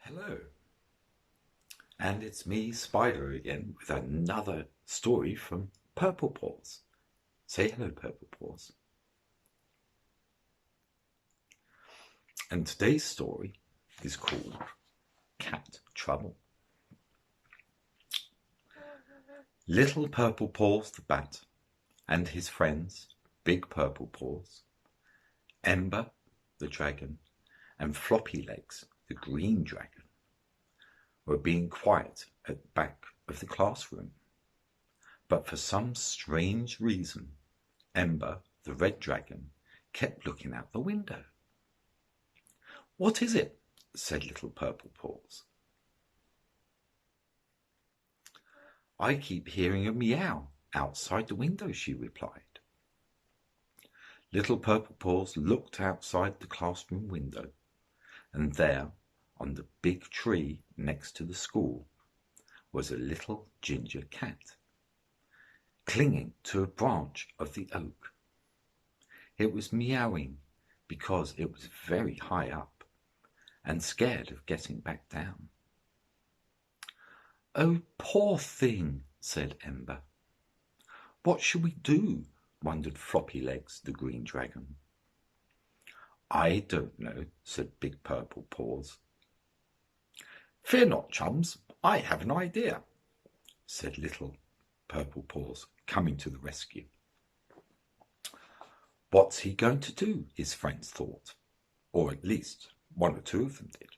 Hello, and it's me, Spider, again with another story from Purple Paws. Say hello, Purple Paws. And today's story is called Cat Trouble. Little Purple Paws the Bat and his friends, Big Purple Paws, Ember the Dragon, and Floppy Legs the Green Dragon were being quiet at the back of the classroom. But for some strange reason, Ember the Red Dragon kept looking out the window. "What is it?" said Little Purple Paws. "I keep hearing a meow outside the window," she replied. Little Purple Paws looked outside the classroom window, and there, on the big tree next to the school, was a little ginger cat, clinging to a branch of the oak. It was meowing because it was very high up and scared of getting back down. "Oh, poor thing," said Ember. "What shall we do?" wondered Floppy Legs the Green Dragon. "I don't know," said Big Purple Paws. "Fear not, chums, I have an idea," said Little Purple Paws, coming to the rescue. What's he going to do? His friends thought, or at least one or two of them did.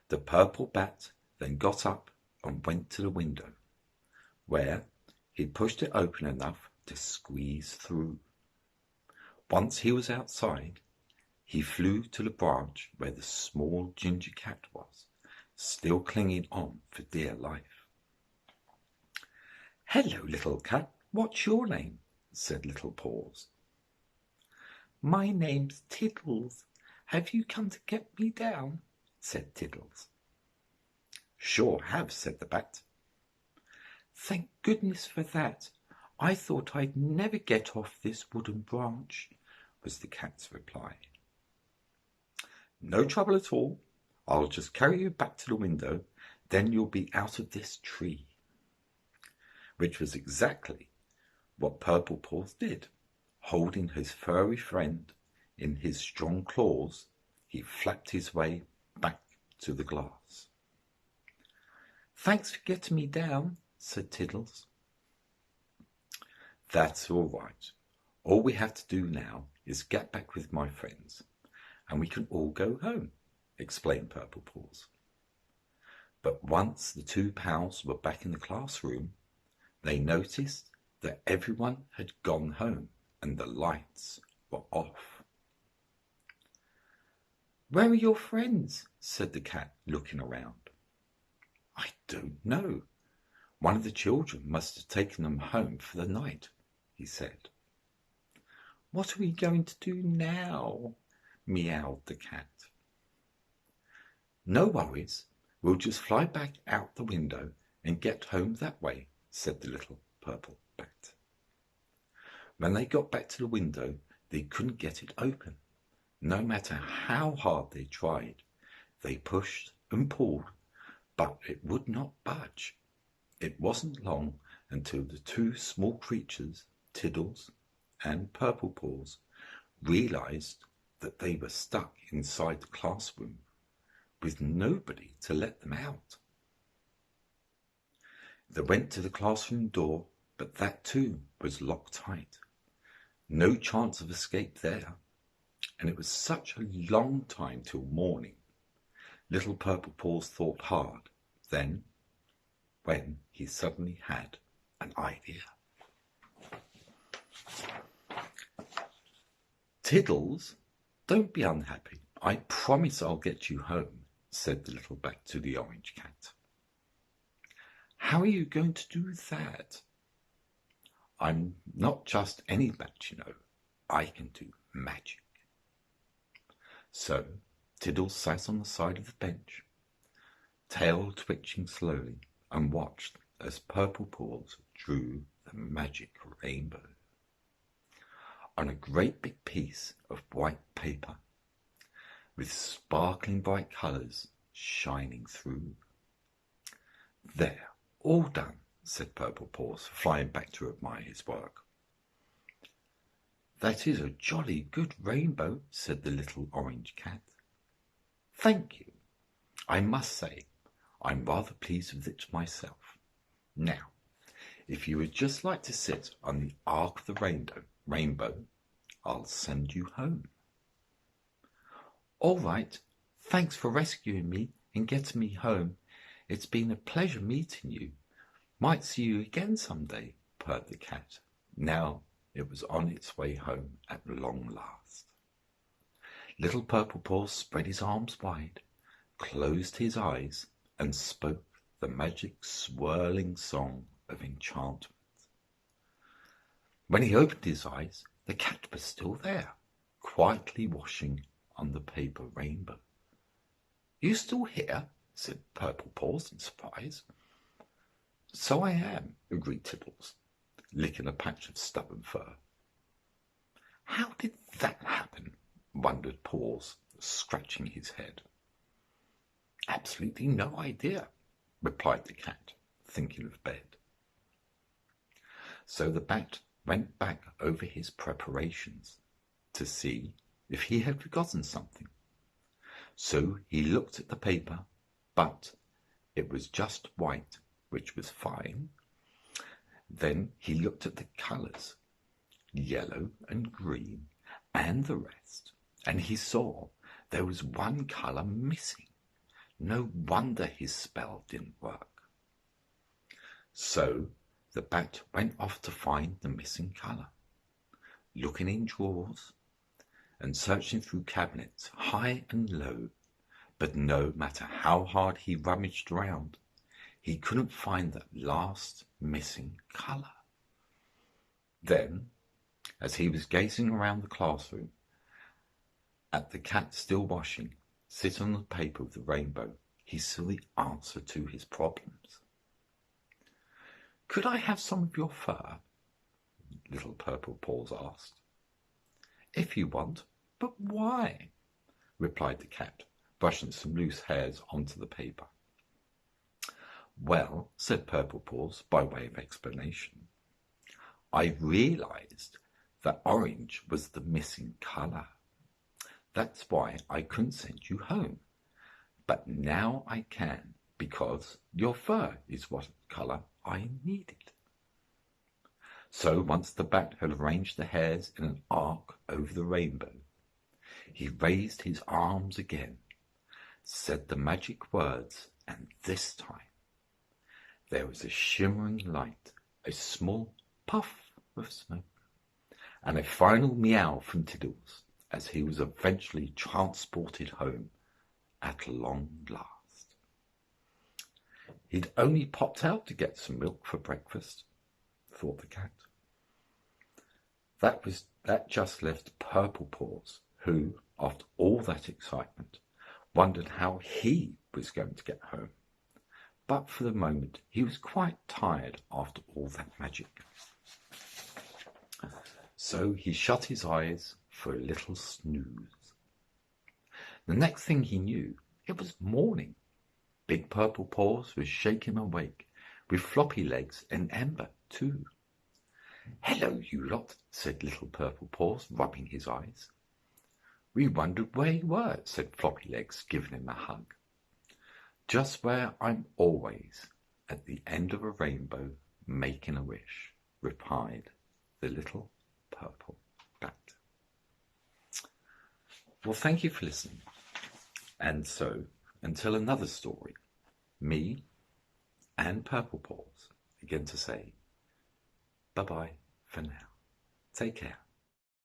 The purple bat then got up and went to the window, where he pushed it open enough to squeeze through. Once he was outside, he flew to the branch where the small ginger cat was, still clinging on for dear life. "Hello, little cat. What's your name?" said Little Paws. "My name's Tiddles. Have you come to get me down?" said Tiddles. "Sure have," said the bat. "Thank goodness for that. I thought I'd never get off this wooden branch," was the cat's reply. "No trouble at all. I'll just carry you back to the window, then you'll be out of this tree." Which was exactly what Purple Paws did. Holding his furry friend in his strong claws, he flapped his way back to the glass. "Thanks for getting me down," said Tiddles. "That's all right. All we have to do now is get back with my friends, and we can all go home," explained Purple Paws. But once the two pals were back in the classroom, they noticed that everyone had gone home and the lights were off. "Where are your friends?" said the cat, looking around. "I don't know. One of the children must have taken them home for the night," he said. "What are we going to do now?" meowed the cat. "No worries. We'll just fly back out the window and get home that way," said the little purple bat. When they got back to the window, they couldn't get it open. No matter how hard they tried, they pushed and pulled, but it would not budge. It wasn't long until the two small creatures, Tiddles and Purple Paws, realized that they were stuck inside the classroom with nobody to let them out. They went to the classroom door, but that too was locked tight. No chance of escape there, and it was such a long time till morning. Little Purple Paws thought hard, then when he suddenly had an idea. "Tiddles, don't be unhappy. I promise I'll get you home," said the little bat to the orange cat. "How are you going to do that?" "I'm not just any bat, you know. I can do magic." So Tiddles sat on the side of the bench, tail twitching slowly, and watched as Purple Paws drew the magic rainbow on a great big piece of white paper. with sparkling bright colours shining through. There, all done, said Purple Paws, flying back to admire his work. That is a jolly good rainbow, said the little orange cat. Thank you. I must say, I'm rather pleased with it myself. Now, if you would just like to sit on the arc of the rainbow, I'll send you home. All right. Thanks for rescuing me and getting me home. It's been a pleasure meeting you. Might see you again someday, purred the cat. Now it was on its way home at long last. Little Purple Paws spread his arms wide, closed his eyes, and spoke the magic swirling song of enchantment. When he opened his eyes, the cat was still there, quietly washing on the paper rainbow. You still here? Said Purple Paws in surprise. So I am, agreed Tiddles, licking a patch of stubborn fur. How did that happen? Wondered Paws, scratching his head. Absolutely no idea, replied the cat, thinking of bed. So the bat went back over his preparations to see if he had forgotten something. So he looked at the paper, but it was just white, which was fine. Then he looked at the colours, yellow and green, and the rest, and he saw there was one colour missing. No wonder his spell didn't work. So the bat went off to find the missing colour, looking in drawers and searching through cabinets high and low, but no matter how hard he rummaged around, he couldn't find that last missing colour. Then, as he was gazing around the classroom at the cat still washing, sitting on the paper with the rainbow, he saw the answer to his problems. Could I have some of your fur? Little Purple Paws asked. If you want, but why? Replied the cat, brushing some loose hairs onto the paper. Well, said Purple Paws by way of explanation, I realised that orange was the missing colour. That's why I couldn't send you home. But now I can, because your fur is what colour I needed. So once the bat had arranged the hairs in an arc over the rainbow, he raised his arms again, said the magic words, and this time there was a shimmering light, a small puff of smoke, and a final meow from Tiddles as he was eventually transported home at long last. He'd only popped out to get some milk for breakfast, thought the cat. That just left Purple Paws, who, after all that excitement, wondered how he was going to get home. But for the moment he was quite tired after all that magic. So he shut his eyes for a little snooze. The next thing he knew, it was morning. Big Purple Paws was shaking awake, with floppy legs and Ember too. Hello, you lot, said Little Purple Paws, rubbing his eyes. We wondered where you were, said Floppy Legs, giving him a hug. Just where I'm always, at the end of a rainbow, making a wish, replied the Little Purple Bat. Well, thank you for listening. And so, until another story, me and Purple Paws again to say bye-bye for now. Take care.